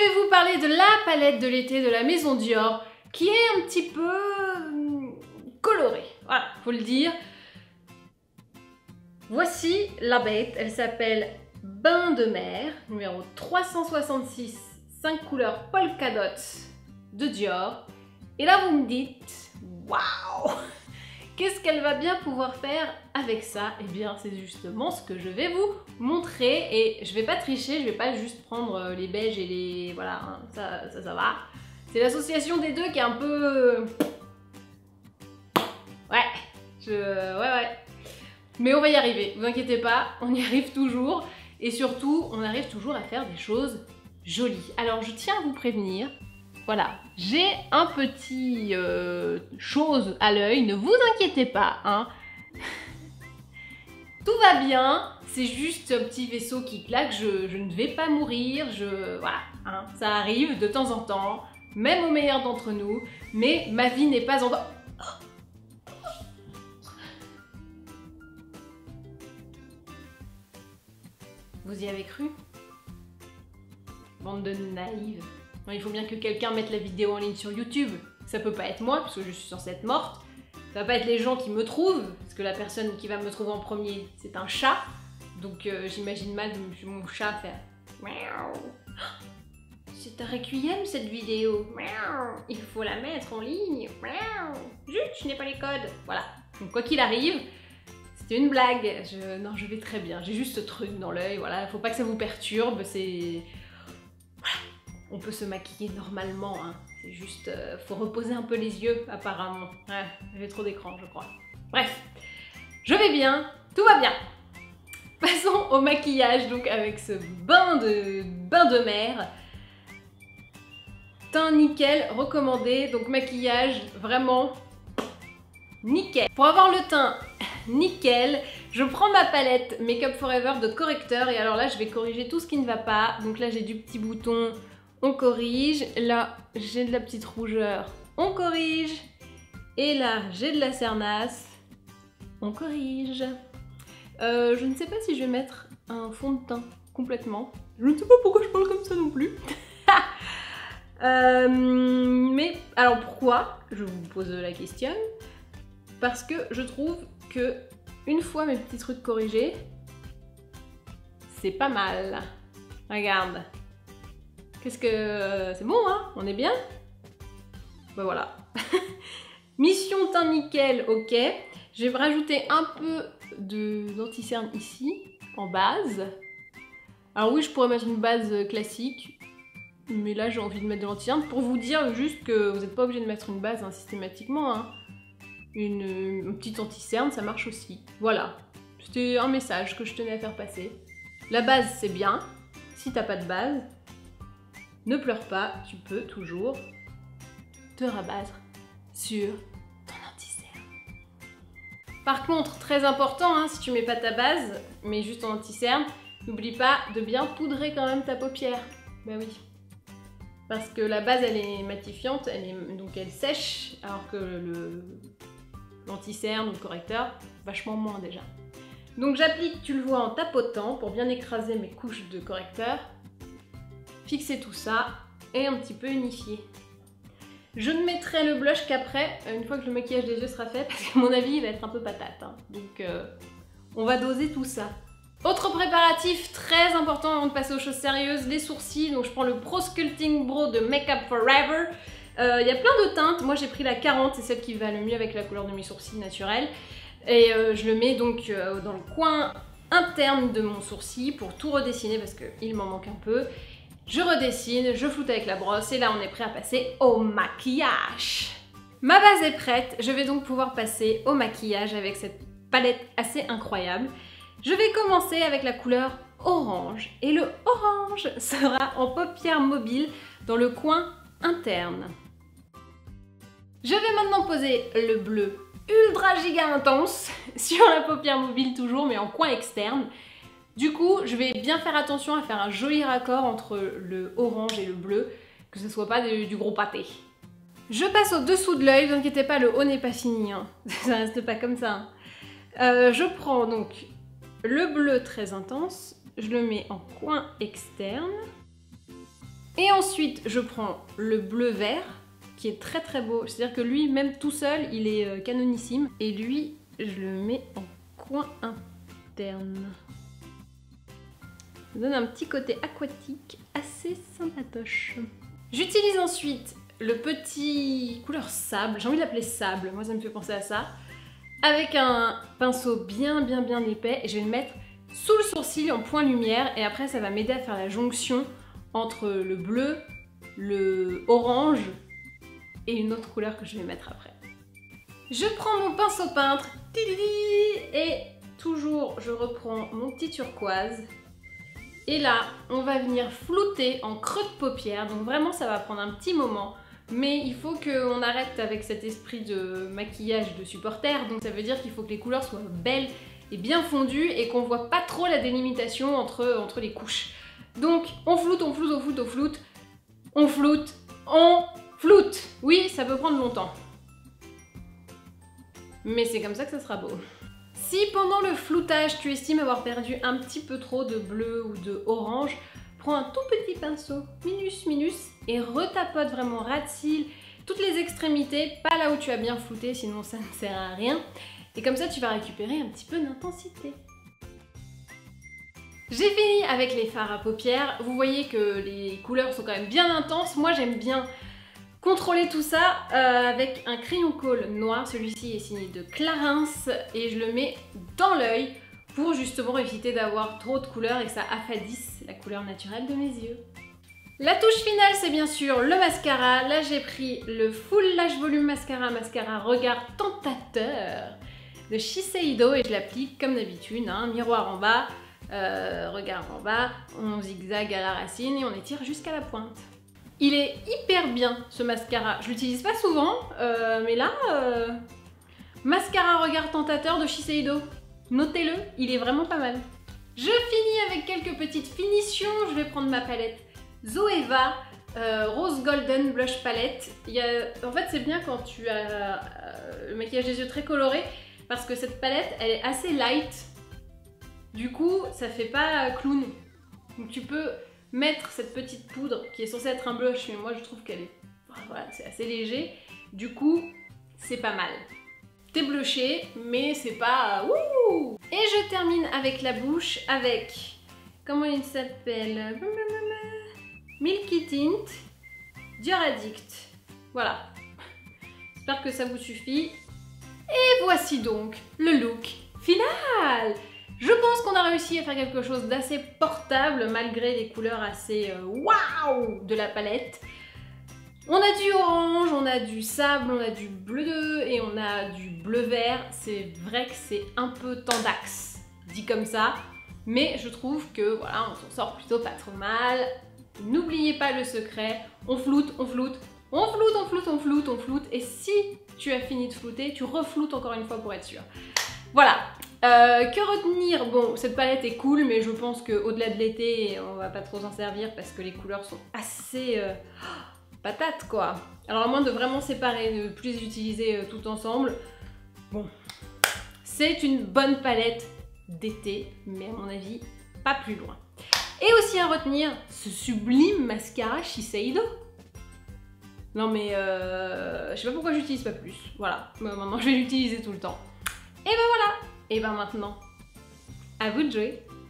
vais vous parler de la palette de l'été de la maison Dior qui est un petit peu colorée, voilà, faut le dire. Voici la bête, elle s'appelle Bain de mer, numéro 366, 5 couleurs polka dots de Dior. Et là vous me dites, waouh, qu'est-ce qu'elle va bien pouvoir faire avec ça? Eh bien c'est justement ce que je vais vous montrer et je vais pas tricher, je vais pas juste prendre les beiges et les... voilà, hein, ça va. C'est l'association des deux qui est un peu... ouais. Mais on va y arriver, vous inquiétez pas, on y arrive toujours. Et surtout, on arrive toujours à faire des choses jolies. Alors je tiens à vous prévenir, voilà, j'ai un petit chose à l'œil, ne vous inquiétez pas, hein. Tout va bien, c'est juste un petit vaisseau qui claque, je ne vais pas mourir, voilà, hein, ça arrive de temps en temps, même aux meilleurs d'entre nous, mais ma vie n'est pas en... Vous y avez cru? Bande de naïves. Non, il faut bien que quelqu'un mette la vidéo en ligne sur YouTube. Ça peut pas être moi, parce que je suis censée être morte. Ça va pas être les gens qui me trouvent, parce que la personne qui va me trouver en premier, c'est un chat. Donc j'imagine mal mon chat faire... C'est un requiem cette vidéo. Il faut la mettre en ligne. Zut, je n'ai pas les codes. Voilà. Donc quoi qu'il arrive... C'était une blague, non je vais très bien, j'ai juste ce truc dans l'œil, voilà, faut pas que ça vous perturbe, c'est... Voilà, on peut se maquiller normalement, hein. C'est juste, faut reposer un peu les yeux apparemment. Ouais, j'ai trop d'écran je crois. Bref, je vais bien, tout va bien. Passons au maquillage, donc avec ce bain de mer. Teint nickel, recommandé, donc maquillage vraiment nickel. Pour avoir le teint nickel, je prends ma palette Make Up Forever de correcteur et alors là je vais corriger tout ce qui ne va pas. Donc là j'ai du petit bouton, on corrige. Là j'ai de la petite rougeur, on corrige. Et là j'ai de la cernasse, on corrige. Je ne sais pas si je vais mettre un fond de teint complètement. Je ne sais pas pourquoi je parle comme ça non plus. Mais alors pourquoi? Je vous pose la question. Parce que je trouve que une fois mes petits trucs corrigés, c'est pas mal. Regarde. Qu'est-ce que... c'est bon, hein? On est bien? Ben voilà. Mission teint nickel, ok. Je vais me rajouter un peu d'anti-cerne ici, en base. Alors oui, je pourrais mettre une base classique. Mais là, j'ai envie de mettre de l'anti-cerne pour vous dire juste que vous n'êtes pas obligé de mettre une base hein, systématiquement, hein. Une petite anti-cerne, ça marche aussi. Voilà, c'était un message que je tenais à faire passer. La base, c'est bien. Si t'as pas de base, ne pleure pas, tu peux toujours te rabattre sur ton anti-cerne. Par contre, très important, hein, si tu mets pas ta base, mais juste ton anti-cerne, n'oublie pas de bien poudrer quand même ta paupière. Ben oui. Parce que la base, elle est matifiante, donc elle sèche, alors que l'anti-cerne ou le correcteur, vachement moins déjà. Donc j'applique, tu le vois, en tapotant pour bien écraser mes couches de correcteur, fixer tout ça et un petit peu unifier. Je ne mettrai le blush qu'après, une fois que le maquillage des yeux sera fait, parce qu'à mon avis il va être un peu patate. Hein. Donc on va doser tout ça. Autre préparatif très important avant de passer aux choses sérieuses, les sourcils. Donc je prends le Pro Sculpting Brow de Make Up Forever. Il y a plein de teintes, moi j'ai pris la 40, c'est celle qui va le mieux avec la couleur de mes sourcils naturels. Et je le mets donc dans le coin interne de mon sourcil pour tout redessiner parce qu'il m'en manque un peu. Je redessine, je floute avec la brosse et là on est prêt à passer au maquillage. Ma base est prête, je vais donc pouvoir passer au maquillage avec cette palette assez incroyable. Je vais commencer avec la couleur orange et le orange sera en paupière mobile dans le coin interne. Je vais maintenant poser le bleu ultra giga intense sur la paupière mobile toujours mais en coin externe. Du coup, je vais bien faire attention à faire un joli raccord entre le orange et le bleu, que ce soit pas du gros pâté. Je passe au dessous de l'œil, ne vous inquiétez pas, le haut n'est pas fini, hein. Ça reste pas comme ça. Hein. Je prends donc le bleu très intense, je le mets en coin externe. Et ensuite, je prends le bleu vert, qui est très très beau. C'est-à-dire que lui, même tout seul, il est canonissime. Et lui, je le mets en coin interne. Ça donne un petit côté aquatique assez sympatoche. J'utilise ensuite le petit couleur sable. J'ai envie de l'appeler sable, moi ça me fait penser à ça. Avec un pinceau bien épais. Et je vais le mettre sous le sourcil en point lumière. Et après, ça va m'aider à faire la jonction entre le bleu, le orange et une autre couleur que je vais mettre après. Je prends mon pinceau peintre et toujours je reprends mon petit turquoise et là on va venir flouter en creux de paupière, donc vraiment ça va prendre un petit moment, mais il faut qu'on arrête avec cet esprit de maquillage de supporter, donc ça veut dire qu'il faut que les couleurs soient belles et bien fondues et qu'on voit pas trop la délimitation entre les couches. Donc on floute, on floute, on floute, on floute, on floute, on floute. Oui, ça peut prendre longtemps. Mais c'est comme ça que ça sera beau. Si pendant le floutage tu estimes avoir perdu un petit peu trop de bleu ou de orange, prends un tout petit pinceau, minus, et retapote vraiment ras de cils, toutes les extrémités, pas là où tu as bien flouté, sinon ça ne sert à rien. Et comme ça tu vas récupérer un petit peu d'intensité. J'ai fini avec les fards à paupières. Vous voyez que les couleurs sont quand même bien intenses. Moi j'aime bien contrôler tout ça avec un crayon colle noir. Celui-ci est signé de Clarins et je le mets dans l'œil pour justement éviter d'avoir trop de couleurs et que ça affadisse la couleur naturelle de mes yeux. La touche finale, c'est bien sûr le mascara. Là j'ai pris le Full Lash Volume Mascara, mascara regard tentateur de Shiseido et je l'applique comme d'habitude, hein, miroir en bas. Regard en bas, on zigzague à la racine et on étire jusqu'à la pointe. Il est hyper bien ce mascara, je l'utilise pas souvent, mais là, mascara regard tentateur de Shiseido, notez-le, il est vraiment pas mal. Je finis avec quelques petites finitions, je vais prendre ma palette Zoeva Rose Golden Blush Palette. En fait c'est bien quand tu as le maquillage des yeux très coloré, parce que cette palette elle est assez light. Du coup, ça fait pas clown. Donc tu peux mettre cette petite poudre qui est censée être un blush, mais moi je trouve qu'elle est... Voilà, c'est assez léger. Du coup, c'est pas mal. T'es blushé, mais c'est pas... Wouh! Et je termine avec la bouche, avec... Comment il s'appelle? Milky Tint Dior Addict. Voilà. J'espère que ça vous suffit. Et voici donc le look final! Je pense qu'on a réussi à faire quelque chose d'assez portable malgré les couleurs assez waouh de la palette. On a du orange, on a du sable, on a du bleu et on a du bleu vert. C'est vrai que c'est un peu tendax, dit comme ça. Mais je trouve que voilà, on s'en sort plutôt pas trop mal. N'oubliez pas le secret, on floute, on floute, on floute, on floute, on floute, on floute. Et si tu as fini de flouter, tu refloutes encore une fois pour être sûr. Voilà. Que retenir? Bon, cette palette est cool, mais je pense qu'au-delà de l'été, on va pas trop s'en servir parce que les couleurs sont assez patates, quoi. Alors à moins de vraiment séparer, de plus les utiliser tout ensemble, bon, c'est une bonne palette d'été, mais à mon avis, pas plus loin. Et aussi à retenir, ce sublime mascara Shiseido. Non mais je sais pas pourquoi j'utilise pas plus. Voilà, maintenant je vais l'utiliser tout le temps. Et ben voilà. Et ben maintenant, à vous de jouer!